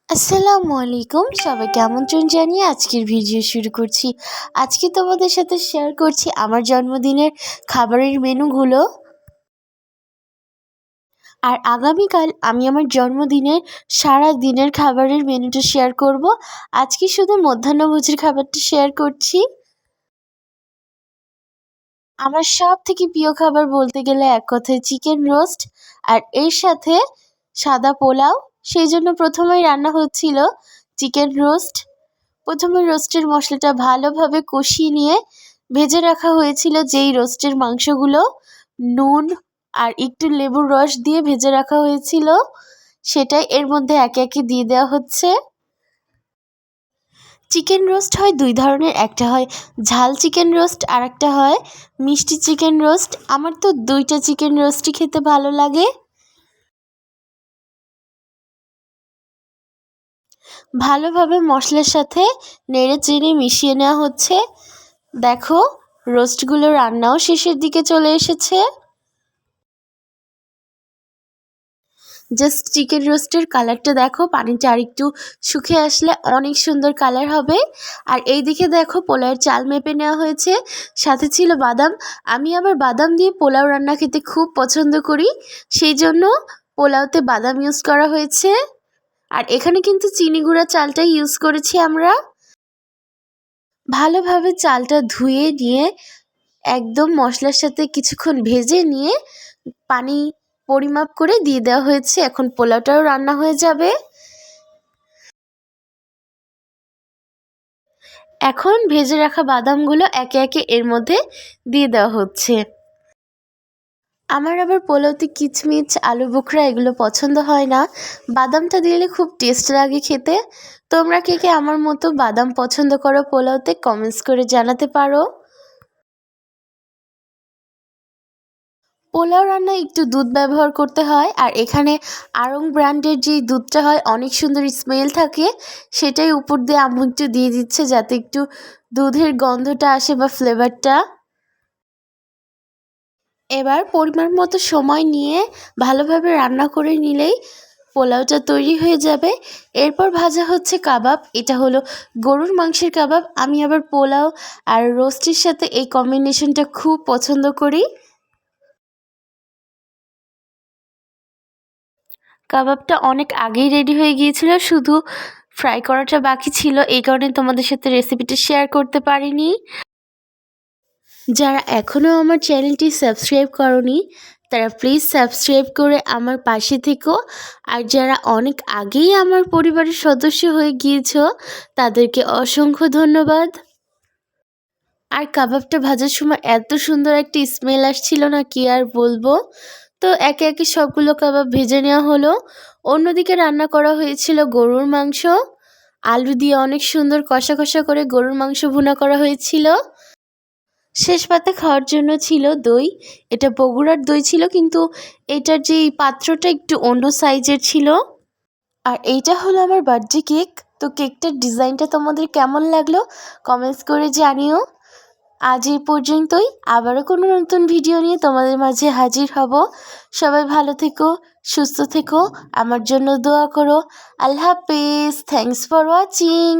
আসসালামু আলাইকুম, সবাইকে আমন্ত্রণ জানিয়ে আজকের ভিডিও শুরু করছি। আজকে তোমাদের সাথে শেয়ার করছি আমার জন্মদিনের খাবারের মেনুগুলো। আর আগামীকাল আমি আমার জন্মদিনের সারা দিনের খাবারের মেনুটা শেয়ার করব। আজকে শুধু মধ্যাহ্নভোজের খাবারটা শেয়ার করছি। আমার সব থেকে প্রিয় খাবার বলতে গেলে এক কথায় চিকেন রোস্ট, আর এর সাথে সাদা পোলাও। সেই জন্য প্রথমেই রান্না হচ্ছিল চিকেন রোস্ট। প্রথমে রোস্টের মশলাটা ভালোভাবে কষিয়ে নিয়ে ভেজে রাখা হয়েছিল যেই রোস্টের মাংসগুলো, নুন আর একটু লেবুর রস দিয়ে ভেজে রাখা হয়েছিল, সেটাই এর মধ্যে একে একে দিয়ে দেওয়া হচ্ছে। চিকেন রোস্ট হয় দুই ধরনের, একটা হয় ঝাল চিকেন রোস্ট আর একটা হয় মিষ্টি চিকেন রোস্ট। আমার তো দুইটা চিকেন রোস্টই খেতে ভালো লাগে। ভালোভাবে মশলার সাথে নেড়ে চেড়ে মিশিয়ে নেওয়া হচ্ছে। দেখো, রোস্টগুলো রান্নাও শেষের দিকে চলে এসেছে। জাস্ট চিকেন রোস্টের কালারটা দেখো, পানিটা আরেকটু শুকিয়ে আসলে অনেক সুন্দর কালার হবে। আর এই দিকে দেখো পোলাওয়ের চাল মেপে নেওয়া হয়েছে, সাথে ছিল বাদাম। আমি আবার বাদাম দিয়ে পোলাও রান্না খেতে খুব পছন্দ করি, সেই জন্য পোলাওতে বাদাম ইউজ করা হয়েছে। আর এখানে কিন্তু চিনি গুঁড়া চালটাই ইউজ করেছি আমরা। ভালোভাবে চালটা ধুয়ে নিয়ে একদম মশলার সাথে কিছুক্ষণ ভেজে নিয়ে পানি পরিমাপ করে দিয়ে দেওয়া হয়েছে। এখন পোলাওটাও রান্না হয়ে যাবে। এখন ভেজে রাখা বাদামগুলো একে একে এর মধ্যে দিয়ে দেওয়া হচ্ছে। আমার আবার পোলাওতে কিচমিচ, আলু বোখরা এগুলো পছন্দ হয় না, বাদামটা দিলে খুব টেস্ট লাগে খেতে। তোমরা কে কে আমার মতো বাদাম পছন্দ করো পোলাওতে, কমেন্টস করে জানাতে পারো। পোলাও রান্নায় একটু দুধ ব্যবহার করতে হয়, আর এখানে আড়ং ব্র্যান্ডের যে দুধটা হয় অনেক সুন্দর স্মেল থাকে, সেটাই উপর দিয়ে আম্মু একটু দিয়ে দিচ্ছে যাতে একটু দুধের গন্ধটা আসে বা ফ্লেভারটা। এবার পরিমাণ মতো সময় নিয়ে ভালোভাবে রান্না করে নিলেই পোলাওটা তৈরি হয়ে যাবে। এরপর ভাজা হচ্ছে কাবাব। এটা হলো গরুর মাংসের কাবাব। আমি আবার পোলাও আর রোস্টের সাথে এই কম্বিনেশনটা খুব পছন্দ করি। কাবাবটা অনেক আগেই রেডি হয়ে গিয়েছিল, শুধু ফ্রাই করাটা বাকি ছিল, এই কারণে তোমাদের সাথে রেসিপিটা শেয়ার করতে পারিনি। যারা এখনও আমার চ্যানেলটি সাবস্ক্রাইব করনি তারা প্লিজ সাবস্ক্রাইব করে আমার পাশে থেকো। আর যারা অনেক আগেই আমার পরিবারের সদস্য হয়ে গিয়েছো তাদেরকে অসংখ্য ধন্যবাদ। আর কাবাবটা ভাজার সময় এত সুন্দর একটা স্মেল আসছিল না, কি আর বলবো। তো একে একে সবগুলো কাবাব ভেজে নেওয়া হলো। অন্যদিকে রান্না করা হয়েছিল গরুর মাংস। আলু দিয়ে অনেক সুন্দর কষা কষা করে গরুর মাংস ভুনা করা হয়েছিল। শেষ পাতে খাওয়ার জন্য ছিল দই। এটা বগুড়ার দই ছিল, কিন্তু এটার যে পাত্রটা একটু অন্য সাইজের ছিল। আর এইটা হলো আমার বার্থডে কেক। তো কেকটার ডিজাইনটা তোমাদের কেমন লাগলো কমেন্টস করে জানিও। আজ এই পর্যন্তই, আবারও কোনো নতুন ভিডিও নিয়ে তোমাদের মাঝে হাজির হব। সবাই ভালো থেকো, সুস্থ থেকো, আমার জন্য দোয়া করো। আল্লাহ হাফেজ, থ্যাংকস ফর ওয়াচিং।